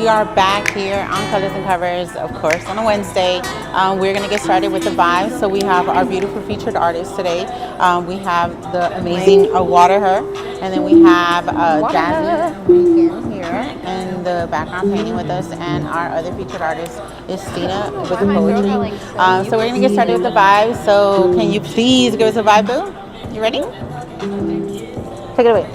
we are back here on Colors and Covers, of course, on a Wednesday. We're going to get started with the vibes. So we have our beautiful featured artist today. We have the amazing Water Her, and then we have JazzyRican here in the background painting with us, and our other featured artist is Stina with the poetry. So we're going to get started with the vibes. So can you please give us a vibe, boo? You ready? Take it away.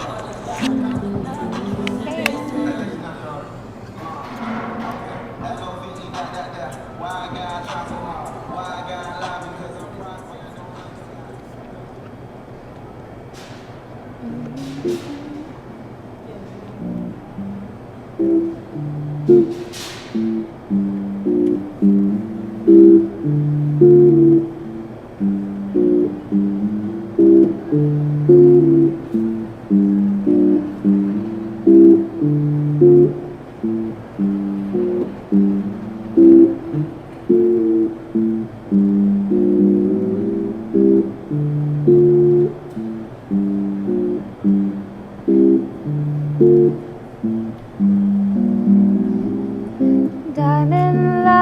Diamond light,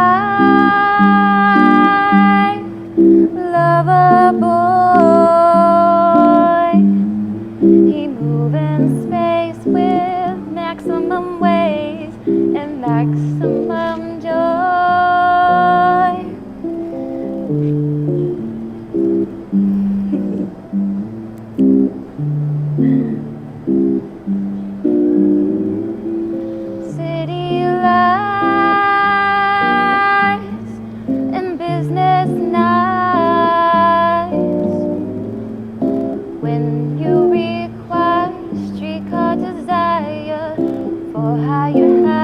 lover boy. He moves in space with maximum waves and maximum joy. City lights and business nights. When you require streetcar desire for higher heights.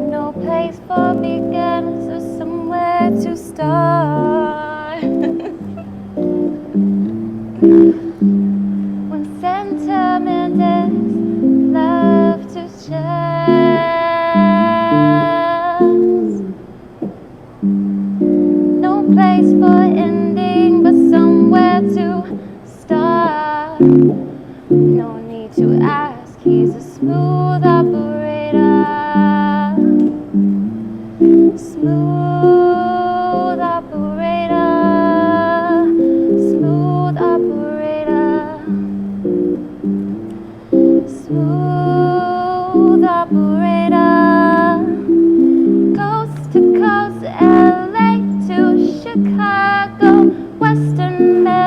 No place for beginners or somewhere to start. When sentiment is love to chance. No place for ending, but somewhere to start. No need to ask, he's a smooth operator. Smooth operator. Smooth operator. Smooth operator. Coast to coast, LA to Chicago, Western Mail.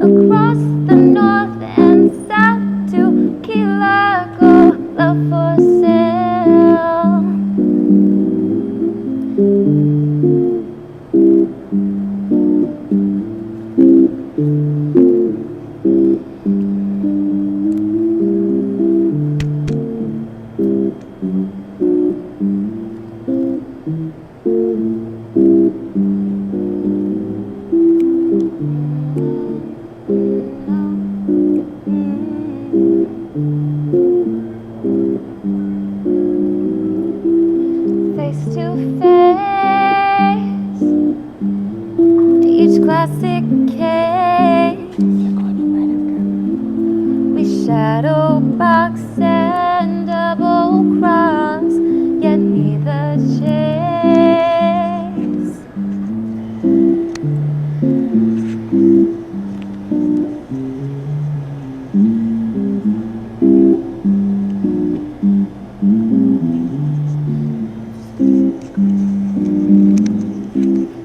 Across the north and south to Key Largo, love for sale. Face to face, each classic case. We shadow box and double cross, yet neither chase.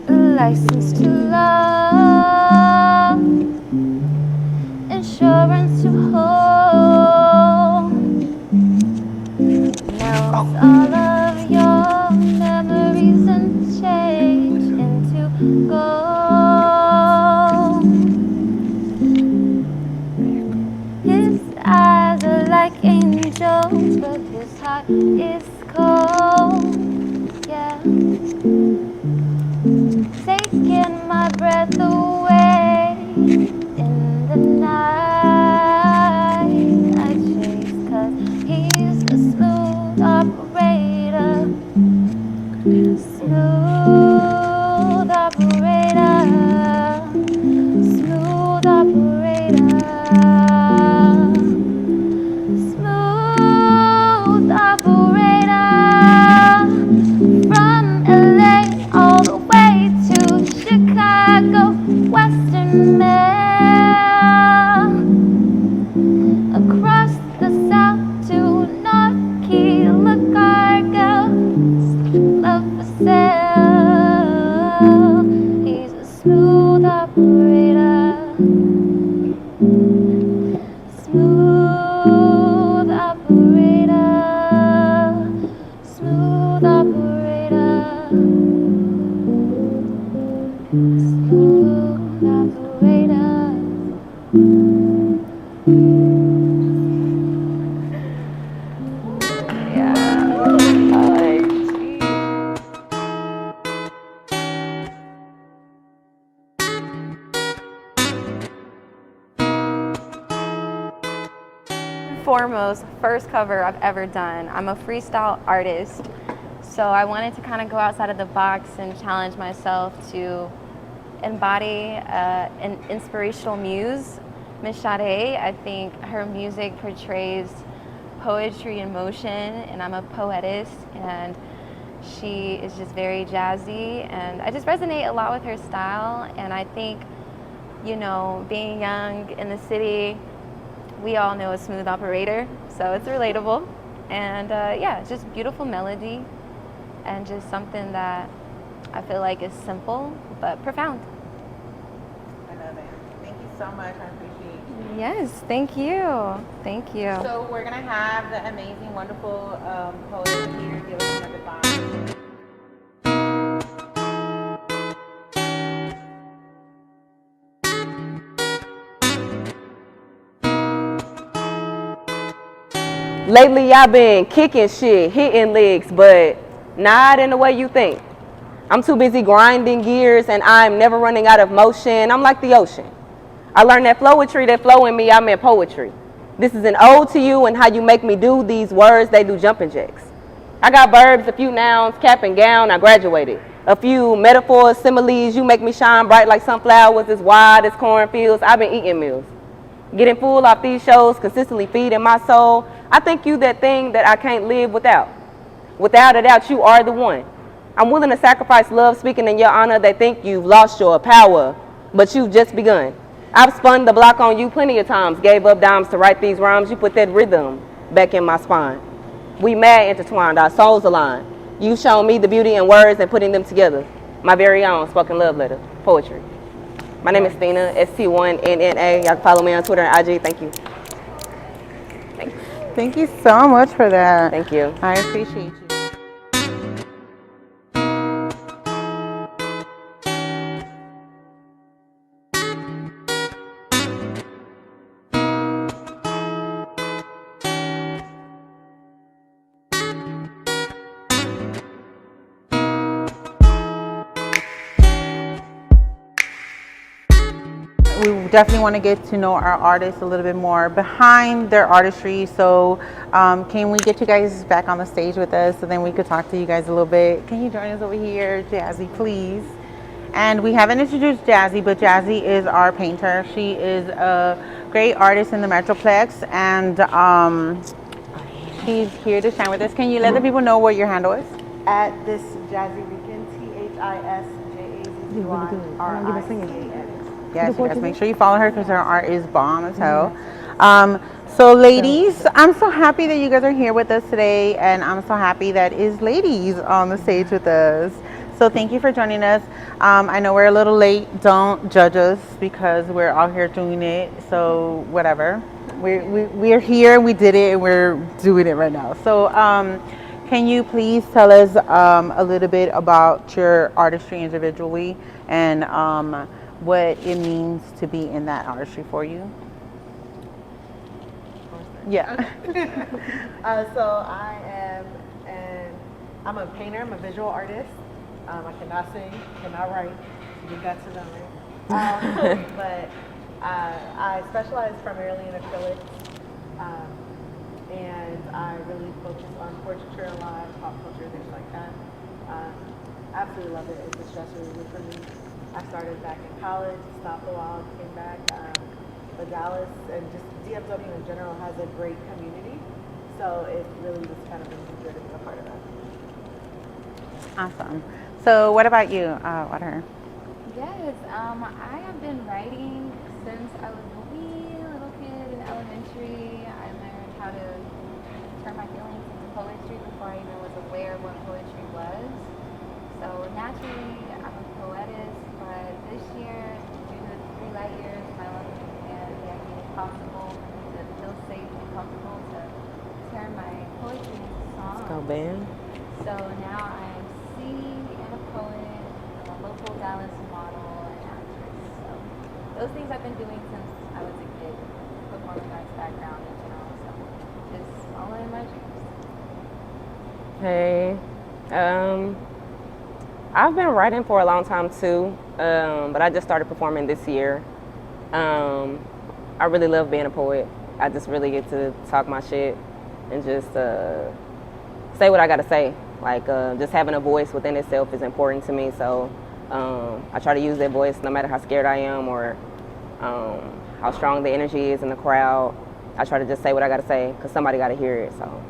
License to love, insurance to hold. Melt all of your memories and change into gold. His eyes are like angels, but his heart is cold. Yeah. Taking my breath away in the night. I chase 'cause he's a smooth operator. Smooth operator. Smooth operator. like a Western mail across the south to North Key. Look, our girl, love for sale. He's a smooth operator, smooth operator, smooth operator, smooth operator. Foremost, first cover I've ever done. I'm a freestyle artist, so I wanted to kind of go outside of the box and challenge myself to embody an inspirational muse. Miss Sade, I think her music portrays poetry in motion, and I'm a poetess, and she is just very jazzy, and I just resonate a lot with her style. And I think, you know, being young in the city, we all know a smooth operator, so it's relatable. And yeah, just beautiful melody and just something that I feel like is simple but profound. I love it. Thank you so much. I appreciate you. Yes, thank you. Thank you. So we're going to have the amazing, wonderful poet here give us another vibe. Lately I've been kicking shit, hitting licks, but not in the way you think. I'm too busy grinding gears and I'm never running out of motion. I'm like the ocean. I learned that flowetry, that flow in me, I meant poetry. This is an ode to you and how you make me do these words, they do jumping jacks. I got verbs, a few nouns, cap and gown, I graduated. A few metaphors, similes, you make me shine bright like sunflowers, as wide as cornfields. I've been eating meals. Getting full off these shows, consistently feeding my soul. I think you that thing that I can't live without. Without a doubt, you are the one. I'm willing to sacrifice love speaking in your honor. They think you've lost your power, but you've just begun. I've spun the block on you plenty of times, gave up dimes to write these rhymes. You put that rhythm back in my spine. We mad intertwined, our souls aligned. You've shown me the beauty in words and putting them together. My very own spoken love letter, poetry. My name is Stina, ST1NNA. Y'all can follow me on Twitter and IG. Thank you. Thanks. Thank you so much for that. Thank you. I appreciate you. We definitely want to get to know our artists a little bit more behind their artistry. So can we get you guys back on the stage with us so then we could talk to you guys a little bit? Can you join us over here, Jazzy, please? And we haven't introduced Jazzy, but Jazzy is our painter. She is a great artist in the Metroplex, and she's here to shine with us. Can you let the people know what your handle is? At this JazzyRican, THISJAZZYRICAN. Yes, you guys make sure you follow her because her art is bomb as hell. So ladies, I'm so happy that you guys are here with us today, and I'm so happy that is ladies on the stage with us. So thank you for joining us. I know we're a little late. Don't judge us because we're out here doing it. So whatever. We're here, we did it, and we're doing it right now. So can you please tell us a little bit about your artistry individually and what it means to be in that artistry for you? Yeah. So I'm a painter, I'm a visual artist. I cannot sing, cannot write, you got to know me. But I specialize primarily in acrylics, and I really focus on portraiture a lot, pop culture, things like that. Absolutely love it. It's a stress reliever for me. I started back in college, stopped a while, came back. But Dallas and just DFW in general has a great community, so it really just kind of brings me joy to be a part of that. Awesome. So what about you, Water? Yes, I have been writing since I was a wee little kid in elementary. I learned how to turn my feelings into poetry before I even was aware of what poetry was. So naturally, I'm a poetess, but this year, due to the 3 light years in my lungs and it made it possible to feel safe and comfortable to turn my poetry into song. Let's go, Ben. So now I'm singing and a poet, I'm a local Dallas model and actress. So those things I've been doing since I was a kid, performing arts background in general. So just following my dreams. Hey, I've been writing for a long time too, but I just started performing this year. I really love being a poet. I just really get to talk my shit and just say what I gotta say. Like just having a voice within itself is important to me. So I try to use that voice no matter how scared I am or how strong the energy is in the crowd. I try to just say what I gotta say because somebody gotta hear it. So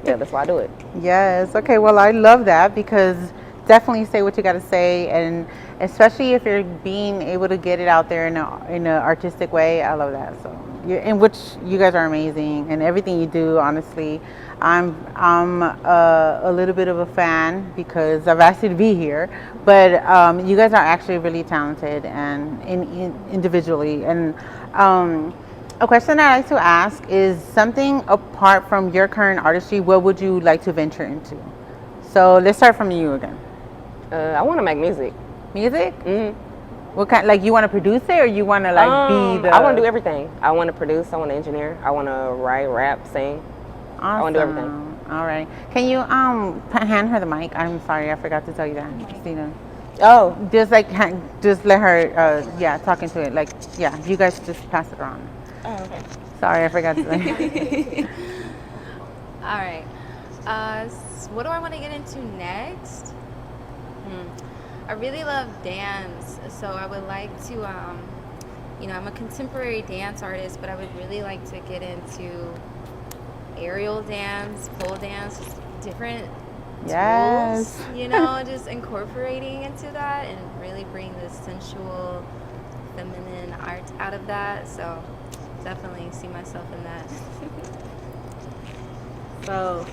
yeah, that's why I do it. Yes. Okay. Well, I love that because definitely say what you got to say, and especially if you're being able to get it out there in an artistic way. I love that. So, in which you guys are amazing, and everything you do. Honestly, I'm a little bit of a fan because I've asked you to be here, but you guys are actually really talented and individually and. A question that I like to ask is something apart from your current artistry, what would you like to venture into? So let's start from you again. I want to make music. Music? Mm-hmm. What kind? Like you want to produce it, or you want to like be the? I want to do everything. I want to produce. I want to engineer. I want to write, rap, sing. Awesome. I want to do everything. All right. Can you hand her the mic? I'm sorry, I forgot to tell you that, Christina. Oh, Just like just let her talk into it. Like you guys just pass it around. oh, okay. Sorry, I forgot to. All right. What do I want to get into next? I really love dance, so I would like to, I'm a contemporary dance artist, but I would really like to get into aerial dance, pole dance, just different Yes. tools, just incorporating into that and really bring the sensual, feminine art out of that. So definitely see myself in that. So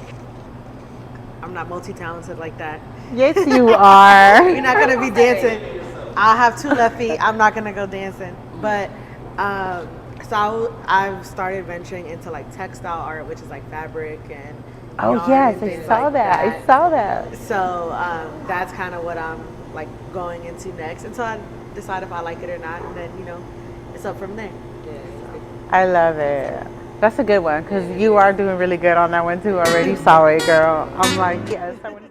I'm not multi-talented like that. Yes, you are. You're not gonna be dancing. I'll have 2 left feet. I'm not gonna go dancing. But I've started venturing into like textile art, which is like fabric and Oh yarn yes, and I things saw like that. I saw that. So that's kind of what I'm like going into next until I decide if I like it or not, and then it's up from there. I love it. That's a good one because you are doing really good on that one too already. Sorry, girl. I'm like, yes. I wanna-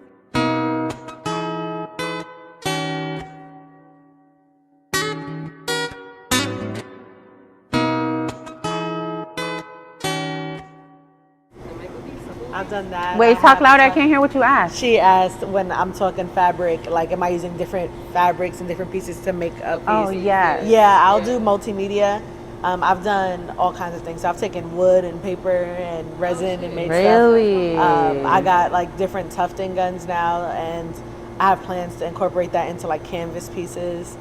I've done that. Wait, I talk have louder. I done- can't hear what you asked. She asked when I'm talking fabric, like, am I using different fabrics and different pieces to make a piece? Oh, yes. Yeah, I'll do multimedia. I've done all kinds of things. So I've taken wood and paper and resin and made Really? stuff. I got like different tufting guns now, and I have plans to incorporate that into like canvas pieces.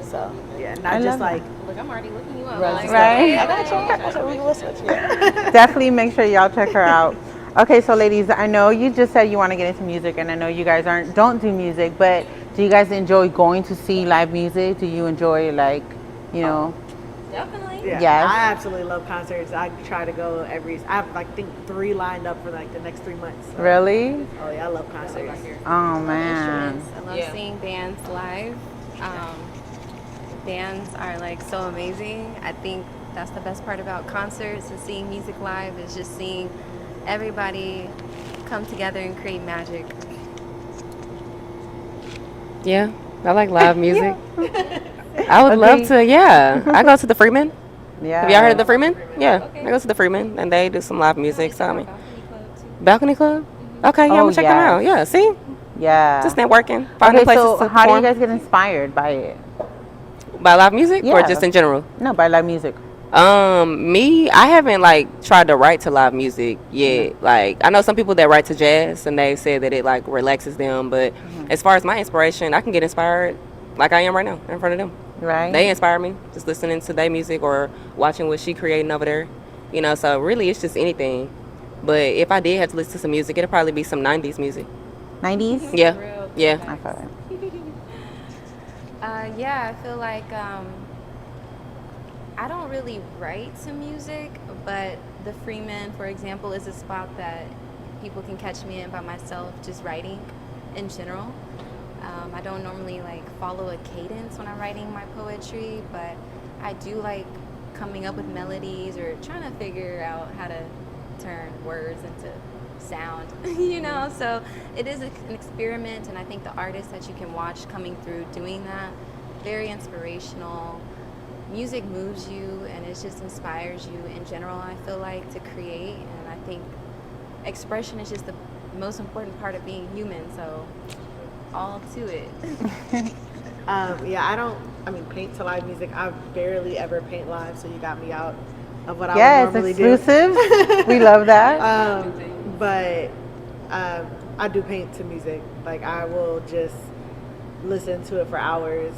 So yeah, not I just love like Look, I'm already looking you up. resin Right. stuff. I got you. We will switch. Yeah. Definitely make sure y'all check her out. Okay, so ladies, I know you just said you want to get into music, and I know you guys don't do music, but do you guys enjoy going to see live music? Do you enjoy Definitely. Yeah, Yes. I absolutely love concerts. I try to go I have like think 3 lined up for like the next 3 months. So. Really? Oh yeah, I love concerts. Oh man. Instruments. I love seeing bands live. Bands are like so amazing. I think that's the best part about concerts and seeing music live is just seeing everybody come together and create magic. Yeah, I like live music. I would love to, I go to the Freeman. Yeah. Have y'all heard of the Freeman? Yeah, I go to the Freeman and they do some live music. So I mean, Balcony Club? Okay, yeah, I'm gonna check them out. Yeah, see? Yeah. Just networking. Finding Okay, places so to how do you perform. guys get inspired by it? By live music or Yeah. just in general? No, by live music. Me, I haven't like tried to write to live music yet. Like I know some people that write to jazz and they say that it like relaxes them, but as far as my inspiration, I can get inspired like I am right now in front of them. Right. They inspire me, just listening to their music or watching what she creating over there. You know, so really it's just anything. But if I did have to listen to some music, it'd probably be some 90s music. 90s? Yeah, yeah. I feel it. Yeah, I feel like I don't really write to music, but the Freeman, for example, is a spot that people can catch me in by myself, just writing in general. I don't normally like follow a cadence when I'm writing my poetry, but I do like coming up with melodies or trying to figure out how to turn words into sound, you know? So it is an experiment, and I think the artists that you can watch coming through doing that, very inspirational. Music moves you and it just inspires you in general, I feel like, to create. And I think expression is just the most important part of being human, so all to it. Yeah, paint to live music. I barely ever paint live, so you got me out of what I Yes, would normally exclusive. We love that. But I do paint to music. Like, I will just listen to it for hours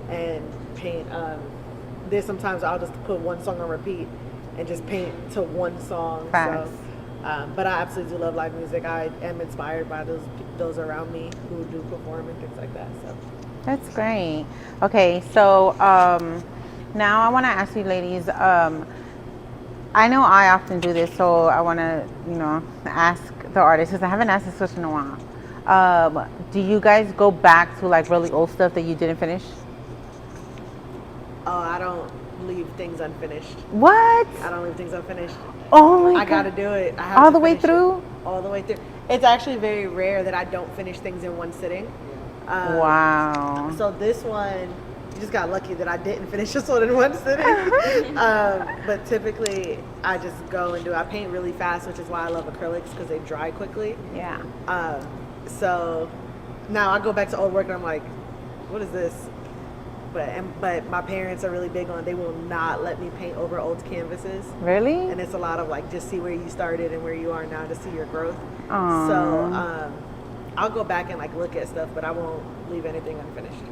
and paint. There's sometimes I'll just put one song on repeat and just paint to one song. Facts. So, but I absolutely do love live music. I am inspired by those around me who do perform and things like that. So That's great. Okay, so now I want to ask you ladies, I know I often do this, so I want to, ask the artists, because I haven't asked this question in a while. Do you guys go back to like really old stuff that you didn't finish? Oh, I don't leave things unfinished. What? I don't leave things unfinished. Oh my God. I gotta do it. I have All to the way finish it. through? All the way through. It's actually very rare that I don't finish things in one sitting. Wow. So this one, you just got lucky that I didn't finish this one in one sitting. But typically, I just go and do. I paint really fast, which is why I love acrylics, because they dry quickly. Yeah. So now I go back to old work and I'm like, what is this? But my parents are really big on, they will not let me paint over old canvases. Really? And it's a lot of like, just see where you started and where you are now to see your growth. Aww. So I'll go back and like look at stuff, but I won't leave anything unfinished.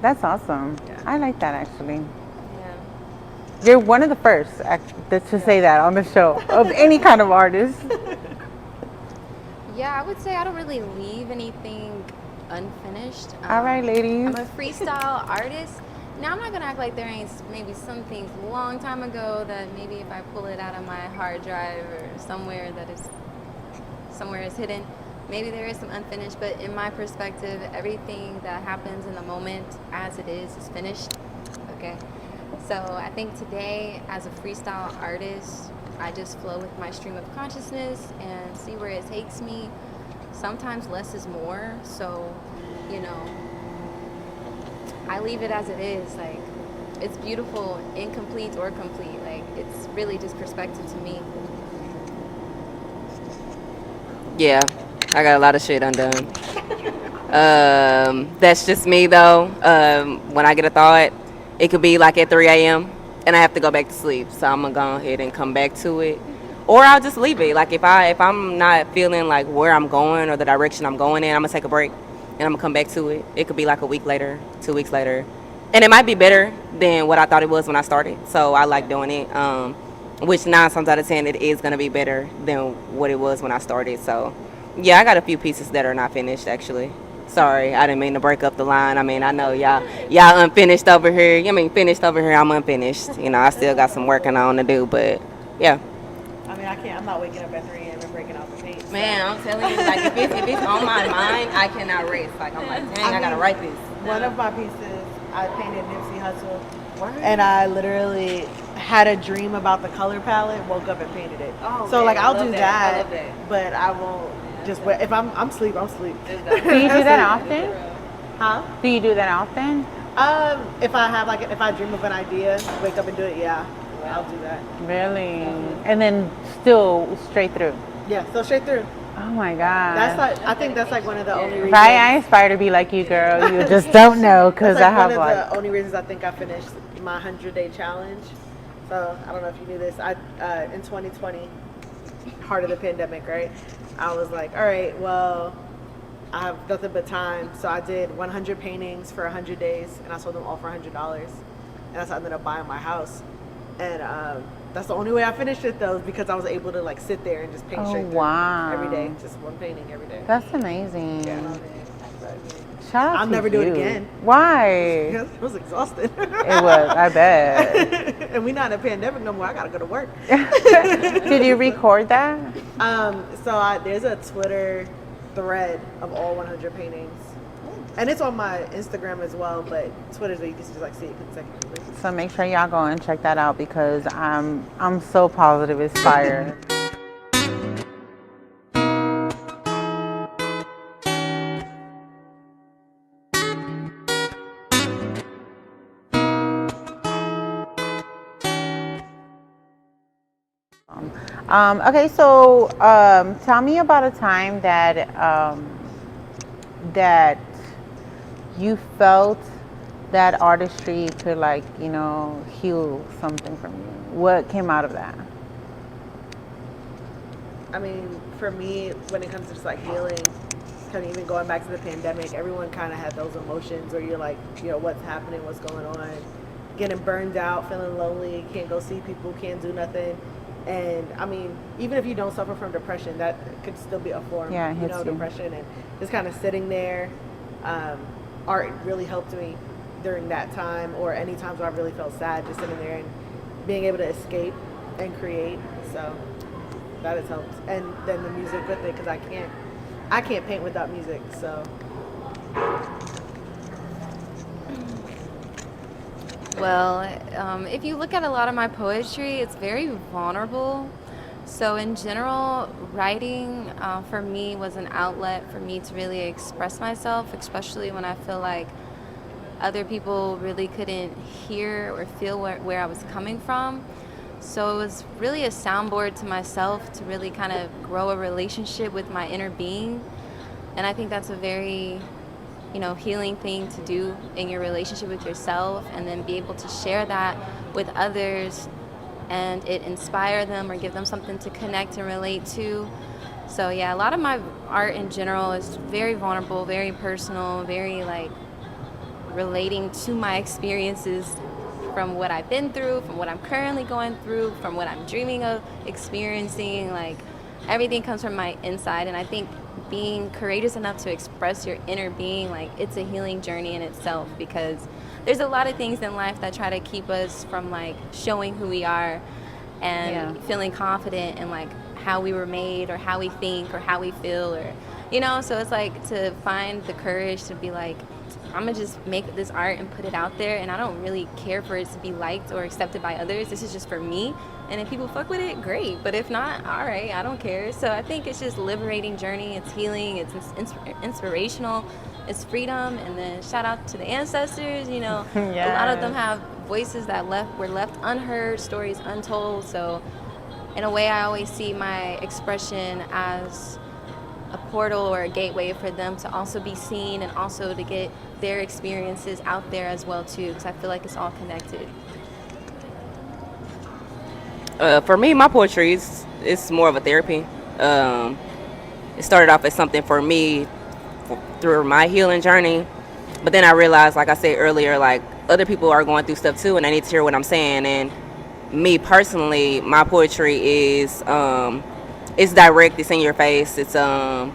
That's awesome. Yeah. I like that actually. Yeah. You're one of the first to say that on the show of any kind of artist. Yeah, I would say I don't really leave anything unfinished. All right, ladies. I'm a freestyle artist. Now, I'm not gonna act like there ain't maybe some things a long time ago that maybe if I pull it out of my hard drive or somewhere is hidden, maybe there is some unfinished. But in my perspective, everything that happens in the moment as it is finished. Okay. So I think today, as a freestyle artist, I just flow with my stream of consciousness and see where it takes me. Sometimes less is more, so, I leave it as it is. Like, it's beautiful, incomplete or complete. Like, it's really just perspective to me. Yeah, I got a lot of shit undone. That's just me though. When I get a thought, it could be like at 3 a.m. and I have to go back to sleep. So I'm gonna go ahead and come back to it. Or I'll just leave it. Like if I'm not feeling like where I'm going or the direction I'm going in, I'm gonna take a break and I'm gonna come back to it. It could be like a week later, 2 weeks later. And it might be better than what I thought it was when I started. So I like doing it. Which 9 times out of 10 it is gonna be better than what it was when I started. So yeah, I got a few pieces that are not finished actually. Sorry, I didn't mean to break up the line. I mean, I know y'all unfinished over here. Finished over here, I'm unfinished. I still got some working on to do, but yeah. I mean, I can't, I'm not waking up at 3 a.m. and breaking out the paint. So. Man, I'm telling you, like if it's on my mind, I cannot rest. Like I'm like, dang, I gotta write this. One of my pieces, I painted Nipsey Hussle, and I literally had a dream about the color palette, woke up and painted it. Oh, so man, like I'll I do love that, I love that. but I won't just wait. If I'm asleep, I'm asleep. Do you do that often? Huh? Do you do that often? If I dream of an idea, wake up and do it. Yeah, I'll do that. Really? And then still straight through? Yeah, so straight through. Oh my God. That's like, I think that's like one of the only reasons. Right? I aspire to be like you, girl. You just don't know because That's I have one of like. the only reasons I think I finished my 100-day challenge. So I don't know if you knew this. In 2020, heart of the pandemic, right? I was like, all right, well, I have nothing but time. So I did 100 paintings for 100 days, and I sold them all for $100. And that's how I ended up buying my house. And that's the only way I finished it, though, is because I was able to like sit there and just paint straight through every day, just one painting every day. That's amazing. Yeah. Shout out I'll to never do it you. again. Why? Because it was exhausting. It was, I bet. And we're not in a pandemic no more. I gotta go to work. Did you record that? So there's a Twitter thread of all 100 paintings, and it's on my Instagram as well. But Twitter's where you can just like see it consecutively. So make sure y'all go and check that out because I'm so positive it's fire. Okay, so tell me about a time that that you felt that artistry could, like, you know, heal something from you. What came out of that? I mean, for me, when it comes to just like healing, kind of even going back to the pandemic, everyone kind of had those emotions where you're like, you know, what's happening, what's going on, getting burned out, feeling lonely, can't go see people, can't do nothing. And I mean, even if you don't suffer from depression, that could still be a form, you know, depression. And just kind of sitting there, art really helped me during that time, or any times where I really felt sad, just sitting there and being able to escape and create. So that has helped. And then the music with it, because I can't paint without music. So. Well, if you look at a lot of my poetry, it's very vulnerable. So in general, writing for me was an outlet for me to really express myself, especially when I feel like other people really couldn't hear or feel where I was coming from. So it was really a soundboard to myself to really kind of grow a relationship with my inner being. And I think that's a very, you know, healing thing to do in your relationship with yourself, and then be able to share that with others and it inspire them or give them something to connect and relate to. So yeah, a lot of my art in general is very vulnerable, very personal, very like relating to my experiences from what I've been through, from what I'm currently going through, from what I'm dreaming of experiencing. Like, everything comes from my inside, and I think being courageous enough to express your inner being, like, it's a healing journey in itself, because there's a lot of things in life that try to keep us from like showing who we are and feeling confident in like how we were made or how we think or how we feel, or, you know. So it's like to find the courage to be like, I'm gonna just make this art and put it out there, and I don't really care for it to be liked or accepted by others. This is just for me, and if people fuck with it, great, but if not, all right, I don't care. So I think it's just a liberating journey. It's healing, it's inspirational, it's freedom. And then shout out to the ancestors, you know. A lot of them have voices that were left unheard, stories untold. So in a way, I always see my expression as a portal or a gateway for them to also be seen, and also to get their experiences out there as well too, because I feel like it's all connected. For me, my poetry is more of a therapy. It started off as something for me through my healing journey, but then I realized, like I said earlier, like other people are going through stuff too, and they need to hear what I'm saying. And me personally, my poetry is it's direct, it's in your face, it's either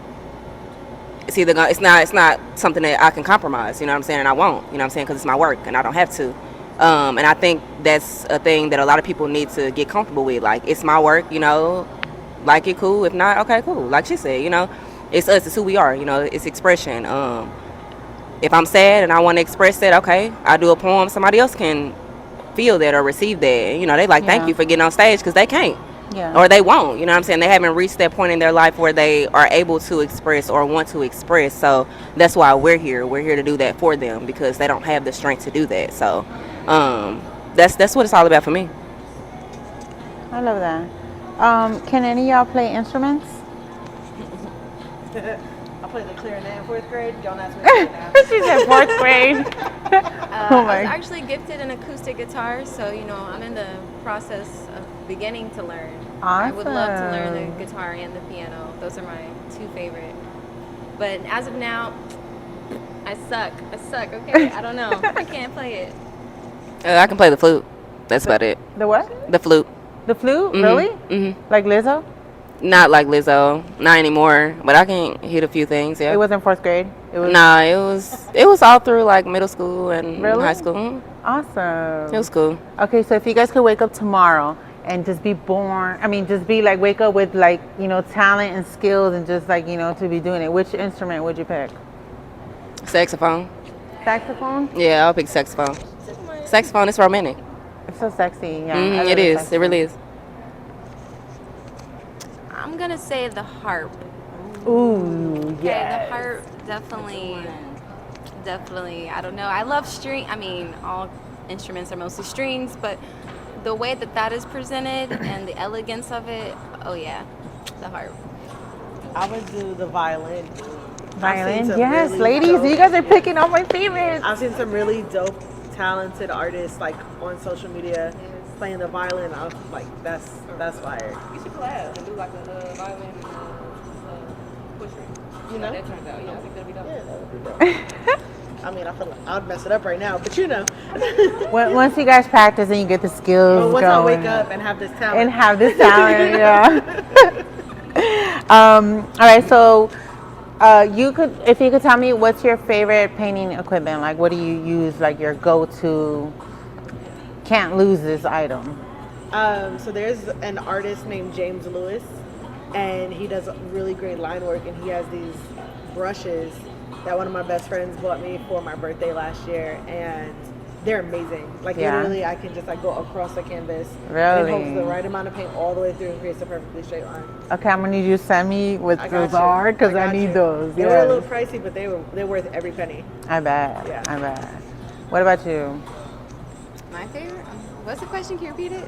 it's not something that I can compromise, you know what I'm saying, and I won't, you know what I'm saying, because it's my work and I don't have to. And I think that's a thing that a lot of people need to get comfortable with. Like, it's my work, you know, like it, cool. If not, okay, cool. Like she said, you know, it's us, it's who we are, you know, it's expression. If I'm sad and I want to express that, okay, I do a poem, somebody else can feel that or receive that. You know, they like, thank you for getting on stage, because they can't. Or they won't, you know what I'm saying? They haven't reached that point in their life where they are able to express or want to express. So that's why we're here. We're here to do that for them, because they don't have the strength to do that. So that's what it's all about for me. I love that. Can any of y'all play instruments? I played the clarinet in 4th grade. Don't ask me now. She said 4th grade. I was actually gifted an acoustic guitar, so, you know, I'm in the process of beginning to learn. Awesome. I would love to learn the guitar and the piano. Those are my two favorite But as of now, I suck. Okay, I don't know. I can't play it. I can play the flute. That's about it. The what? The flute. The flute? Mhm, Really? mhm. Like Lizzo? Not like Lizzo, not anymore. But I can hit a few things. Yeah. It was in fourth grade? It was Nah, it was all through like middle school and Really? high school. Mhm. awesome. It was cool. Okay, so if you guys could wake up tomorrow and just be born, I mean, just be like, wake up with like, you know, talent and skills and just like, you know, to be doing it, which instrument would you pick? Saxophone. Saxophone? Yeah, I'll pick saxophone. Saxophone is romantic. It's so sexy. Yeah, I Mhm, love it the is. It saxophone. really is. I'm gonna say the harp. Ooh, Okay, yeah. the harp definitely. I don't know. I love string. I mean, all instruments are mostly strings, but the way that that is presented and the elegance of it. Oh yeah, the harp. I would do the violin. Violin, some yes, really ladies, dope- you guys are picking all my favorites. I've seen some really dope, talented artists like on social media playing the violin. I was like, that's fire. You should collab and do like a violin and portrait. You know? That turns out. Yeah, I think that'd be dope. Yeah, that would be dope. I mean, I feel like I'd mess it up right now, but you know. Once you guys practice and you get the skills But once going, I wake up and have this talent. and have this talent, yeah. All right, so if you could tell me what's your favorite painting equipment? Like, what do you use? Like your go-to? Can't lose this item. So there's an artist named James Lewis, and he does really great line work, and he has these brushes that one of my best friends bought me for my birthday last year, and they're amazing. Like Yeah. literally, I can just like go across the canvas, Really? and it holds the right amount of paint all the way through and creates a perfectly straight line. Okay, I'm gonna need you to send me what I got those you. are because I got need you. those. They were a little Yes. pricey, but they're worth every penny. I bet. Yeah. I bet. What about you? My favorite. What's the question? Can you repeat it?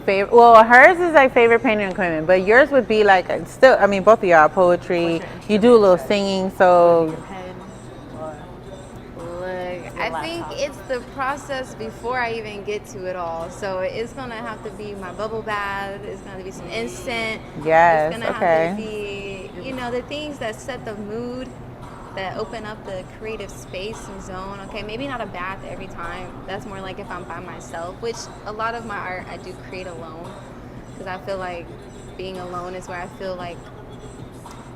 Favorite? Well, hers is like favorite painting equipment, but yours would be like still. I mean, both of y'all poetry. You do a little singing, so Pen, or Look, I think it's the process before I even get to it all. So it's gonna have to be my bubble bath. It's gonna be some instant. yes. It's gonna Okay. have to be, you know, the things that set the mood, that open up the creative space and zone. Okay, maybe not a bath every time. That's more like if I'm by myself, which a lot of my art I do create alone, because I feel like being alone is where I feel like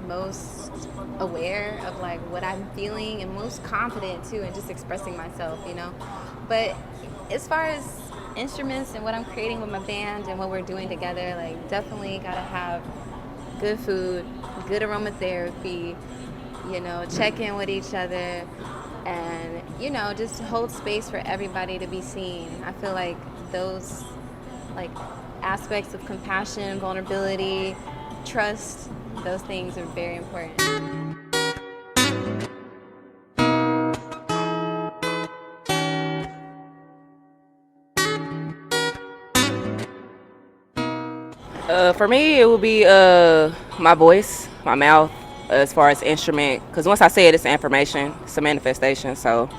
most aware of like what I'm feeling and most confident too, and just expressing myself, you know. But as far as instruments and what I'm creating with my band and what we're doing together, like definitely gotta have good food, good aromatherapy, you know, check in with each other, and you know, just hold space for everybody to be seen. I feel like those like aspects of compassion, vulnerability, trust, those things are very important. For me, it would be my voice, my mouth, as far as instrument. Because once I say it, it's information, it's a manifestation. So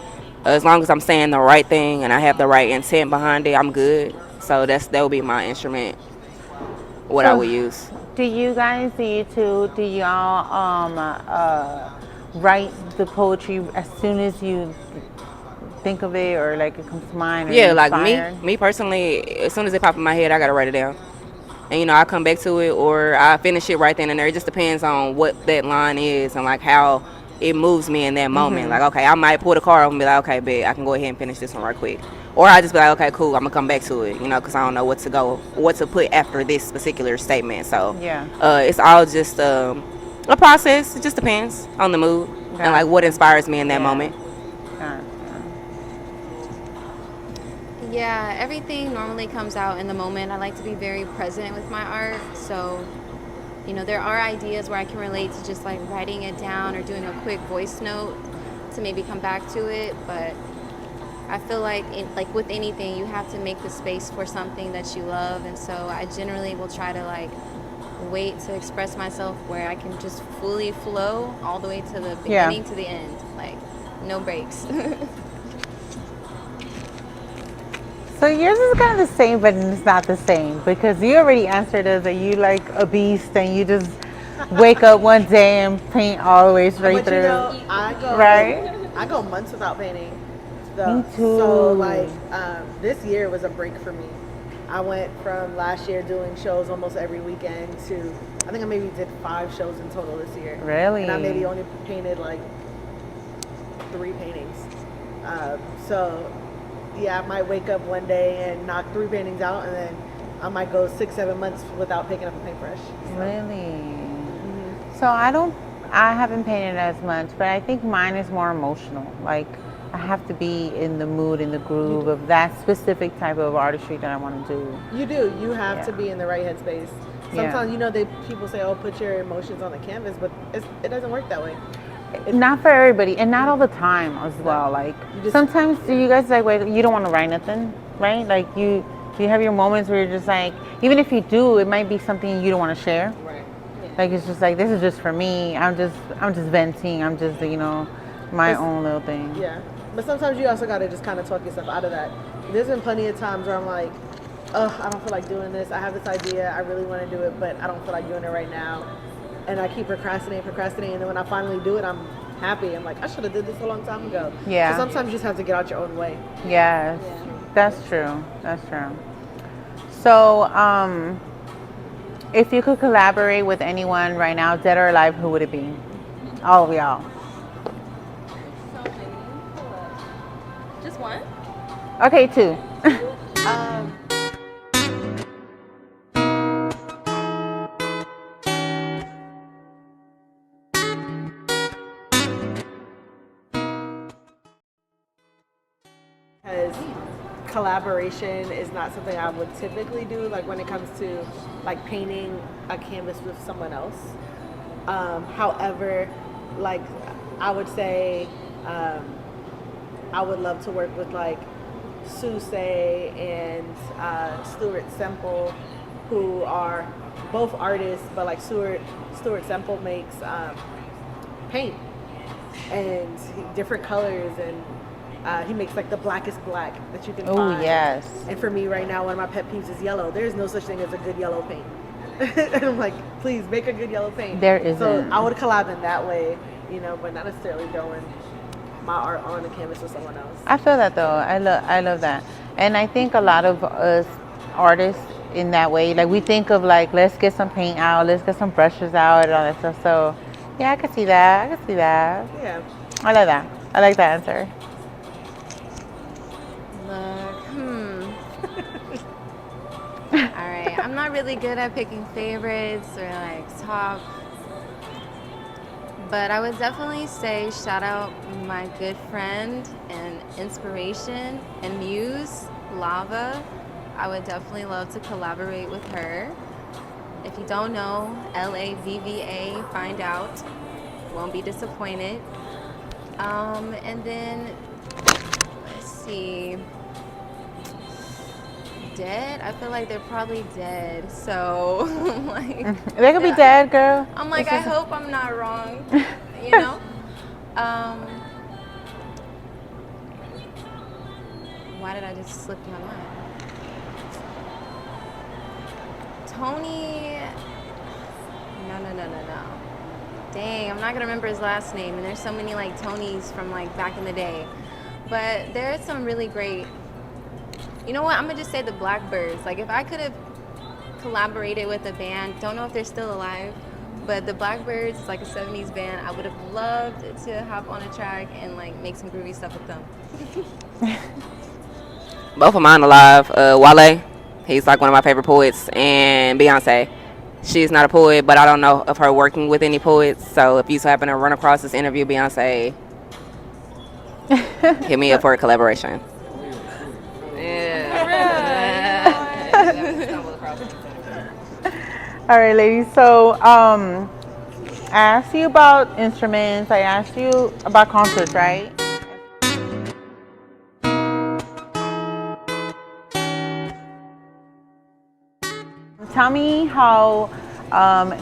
as long as I'm saying the right thing and I have the right intent behind it, I'm good. So that would be my instrument, what I So- would use. Do you guys, do y'all write the poetry as soon as you think of it, or like it comes to mind? Or Yeah, you're like inspired? me personally, as soon as it pops in my head, I gotta write it down. And you know, I come back to it or I finish it right then and there. It just depends on what that line is and like how it moves me in that moment. Like, okay, I might pull the car over and be like, okay, bet I can go ahead and finish this one right quick. Or I just be like, okay, cool, I'm gonna come back to it, you know, because I don't know what to put after this particular statement. So Yeah. it's all just a process. It just depends on the mood Gotcha. and like what inspires me in that Yeah. moment. Yeah, everything normally comes out in the moment. I like to be very present with my art. So, you know, there are ideas where I can relate to just like writing it down or doing a quick voice note to maybe come back to it. But I feel like with anything, you have to make the space for something that you love. And so I generally will try to like wait to express myself where I can just fully flow all the way to the beginning to the end. Like no breaks. So yours is kind of the same, but it's not the same because you already answered us that you like a beast and you just wake up one day and paint all the way straight But you through. know, Right? I go months without painting. Me too. So like this year was a break for me. I went from last year doing shows almost every weekend to I think I maybe did 5 shows in total this year. Really? And I maybe only painted like 3 paintings. So yeah, I might wake up one day and knock 3 paintings out, and then I might go 6-7 months without picking up a paintbrush. So. Really? So I haven't painted as much, but I think mine is more emotional. Like I have to be in the mood, in the groove of that specific type of artistry that I want to do. You do. You have Yeah. to be in the right headspace. Sometimes, you know, people say, "Oh, put your emotions on the canvas," but it doesn't work that way. Not for everybody, and not all the time as well. Like sometimes, do you guys like wait? You don't want to write nothing, right? Like you have your moments where you're just like, even if you do, it might be something you don't want to share. Right. Yeah. Like it's just like this is just for me. I'm just venting. I'm just my own little thing. Yeah. But sometimes you also got to just kind of talk yourself out of that. There's been plenty of times where I'm like, oh, I don't feel like doing this. I have this idea. I really want to do it, but I don't feel like doing it right now. And I keep procrastinating. And then when I finally do it, I'm happy. I'm like, I should have did this a long time ago. Yeah. So sometimes you just have to get out your own way. Yes, that's true. That's true. So, if you could collaborate with anyone right now, dead or alive, who would it be? All of y'all. Just one? Okay, 2. Because collaboration is not something I would typically do, like when it comes to like painting a canvas with someone else. However, like I would say I would love to work with like Suse and Stuart Semple, who are both artists, but like Stuart Semple makes paint and different colors, and he makes like the blackest black that you can Oh, find. yes. And for me right now, one of my pet peeves is yellow. There's no such thing as a good yellow paint. And I'm like, please make a good yellow paint. There isn't. So I would collab in that way, but not necessarily throwing my art on the canvas with someone else. I feel that though. I love that. And I think a lot of us artists in that way, like we think of like, let's get some paint out, let's get some brushes out and all that stuff. So yeah, I could see that. Yeah. I like that. I like that answer. All right, I'm not really good at picking favorites or like top, but I would definitely say shout out my good friend and inspiration and muse, Lava. I would definitely love to collaborate with her. If you don't know, LAVVA, find out. Won't be disappointed. And then, let's see. Dead? I feel like they're probably dead. So, like. They could be dead, girl. I'm like, I hope I'm not wrong. You know? Why did I just slip my mind? Tony. No. Dang, I'm not gonna remember his last name. And there's so many like Tonys from like back in the day. But there are some really great. You know what? I'm gonna just say the Blackbirds. Like if I could have collaborated with a band, don't know if they're still alive, but the Blackbirds is like a 70s band. I would have loved to hop on a track and like make some groovy stuff with them. Both of mine alive. Wale, he's like one of my favorite poets, and Beyonce. She's not a poet, but I don't know of her working with any poets. So if you happen to run across this interview, Beyonce, hit me up for a collaboration. All right, ladies. So, I asked you about instruments. I asked you about concerts, right? Tell me how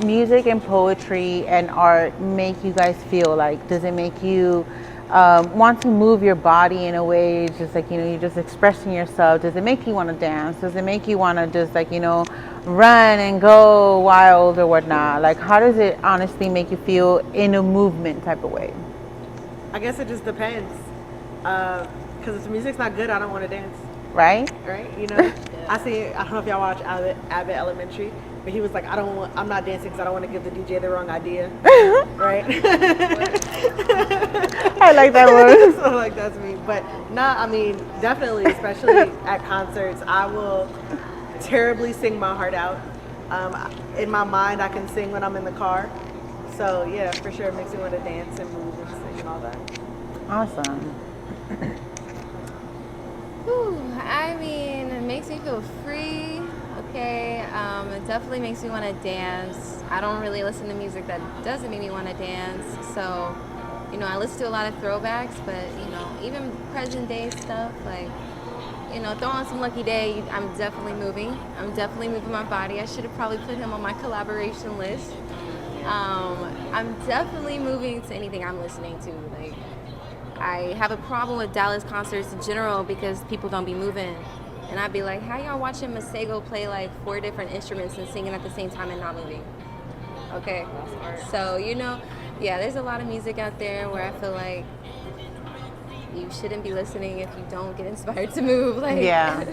music and poetry and art make you guys feel. Like, does it make you want to move your body in a way, just like, you're just expressing yourself? Does it make you want to dance? Does it make you want to just like, run and go wild or whatnot? Like, how does it honestly make you feel in a movement type of way? I guess it just depends. Because if the music's not good, I don't want to dance. Right? Right? I don't know if y'all watch Abbott Elementary, but he was like, I'm not dancing because I don't want to give the DJ the wrong idea. Right? I like that word. So like that's me. But definitely, especially at concerts, I will terribly sing my heart out. In my mind, I can sing when I'm in the car. So yeah, for sure, it makes me want to dance and move and sing and all that. Awesome. It makes me feel free. Okay, it definitely makes me want to dance. I don't really listen to music that doesn't make me want to dance. So, I listen to a lot of throwbacks, but even present day stuff, like, throw on some Lucky Day. I'm definitely moving. I'm definitely moving my body. I should have probably put him on my collaboration list. I'm definitely moving to anything I'm listening to. Like, I have a problem with Dallas concerts in general because people don't be moving. And I'd be like, how y'all watching Masego play like 4 different instruments and singing at the same time and not moving? Okay. So, there's a lot of music out there where I feel like you shouldn't be listening if you don't get inspired to move. Like, Yeah.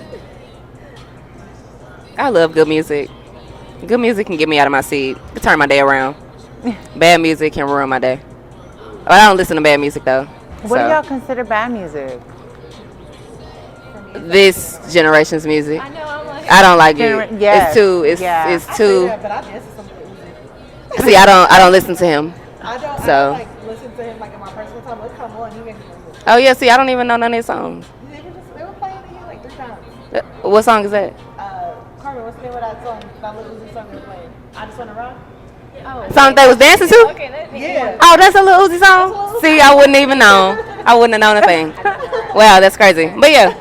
I love good music. Good music can get me out of my seat. It can turn my day around. Bad music can ruin my day. But I don't listen to bad music though. What do y'all consider bad music? This generation's music. I know, I'm like, I don't like it. Yes. It's too. But I dance to some music. See, I don't listen to him. I don't like listen to him like in my personal time. Let's come on, he makes me listen. Oh yeah, see, I don't even know none of his songs. They were playing to you like 3 times. What song is that? Carmen, what's the name of that song? That little Uzi song we were playing. I Just Wanna Rock. Song they was dancing to? Yeah. Oh, that's a Lil Uzi song? See, I wouldn't even know. I wouldn't have known a thing. Wow, that's crazy. But yeah,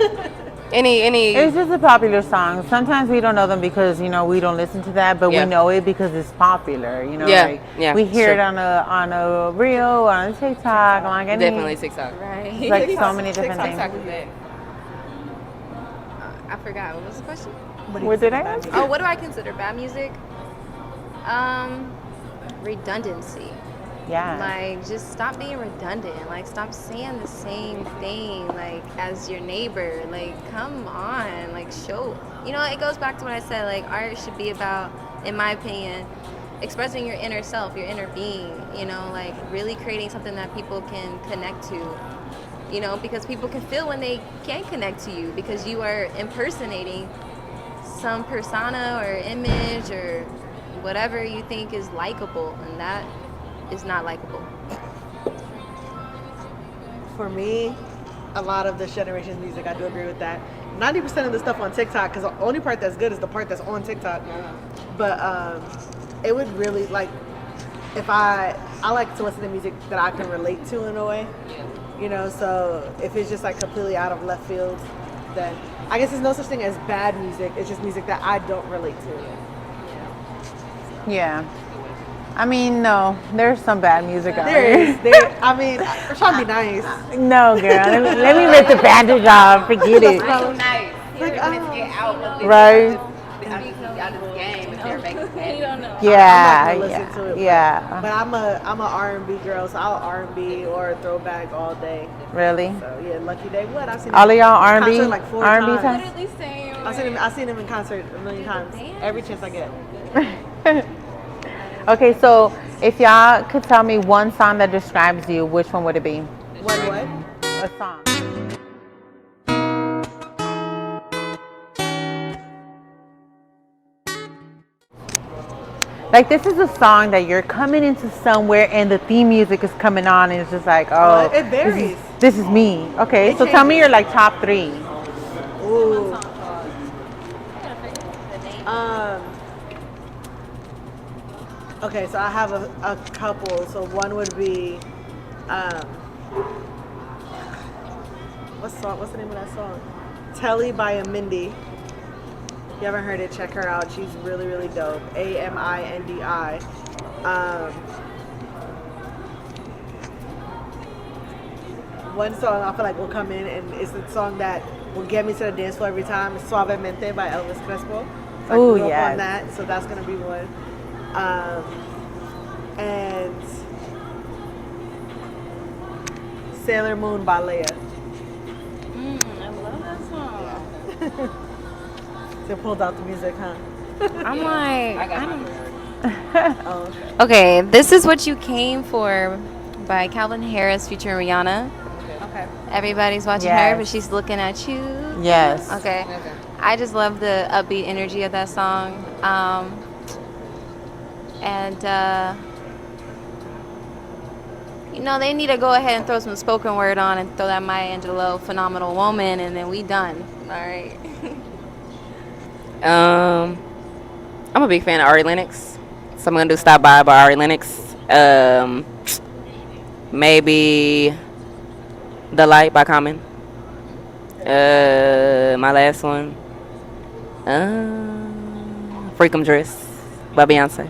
any. It's just a popular song. Sometimes we don't know them because we don't listen to that, but we know it because it's popular. We hear it on a reel, on a TikTok, like any. Definitely TikTok. right. Like so many different TikTok things. is bad. I forgot. What was the question? What did I ask? Oh, what do I consider bad music? Redundancy. Yeah. Like, just stop being redundant. Like, stop saying the same thing, like, as your neighbor. Like, come on. Like, show. It goes back to what I said. Like, art should be about, in my opinion, expressing your inner self, your inner being. Like, really creating something that people can connect to. Because people can feel when they can't connect to you because you are impersonating some persona or image or whatever you think is likable, and that is not likable. For me, a lot of this generation's music, I do agree with that. 90% of the stuff on TikTok, because the only part that's good is the part that's on TikTok. But it would really, like, if I like to listen to music that I can relate to in a way. So if it's just like completely out of left field, then I guess there's no such thing as bad music. It's just music that I don't relate to. Yeah. No, there's some bad music out There there. is. We're trying to be nice. No, girl. Let me rip the bandage off. Forget it. So nice. Like, Get out of this. Right? Out of this game if they're making You don't know. Yeah. I'm not gonna listen to it. Yeah. But I'm a R&B girl, so I'll R&B or throwback all day. Really? So yeah, Lucky Day. What I've seen All of him y'all in R&B? concert like 4 R&B times. times? Literally same. I've seen him in concert a million times. Every chance I get. Okay, so if y'all could tell me one song that describes you, which one would it be? What? A song. Like, this is a song that you're coming into somewhere and the theme music is coming on and it's just like, oh, It varies. This is me. Okay, It so tell me changes. your like top 3. Ooh. Okay, so I have a couple. So one would be, what's the name of that song? Telly by Amindi. If you haven't heard it, check her out. She's really, really dope. Amindi. one song I feel like will come in, and it's the song that will get me to the dance floor every time. It's Suavemente by Elvis Crespo. So I Ooh, grew up yes. on that, so that's gonna be one. And Sailor Moon by Leia. I love that song. So pulled out the music, huh? I'm like, I don't. Oh, okay. Okay, This Is What You Came For by Calvin Harris featuring Rihanna. Okay. Everybody's watching Yes. her, but she's looking at you. Yes. Okay. I just love the upbeat energy of that song. They need to go ahead and throw some spoken word on and throw that Maya Angelou Phenomenal Woman, and then we done. All right. I'm a big fan of Ari Lennox, so I'm gonna do "Stop By" Ari Lennox. Maybe "The Light" by Common. My last one, "Freakum Dress" by Beyonce.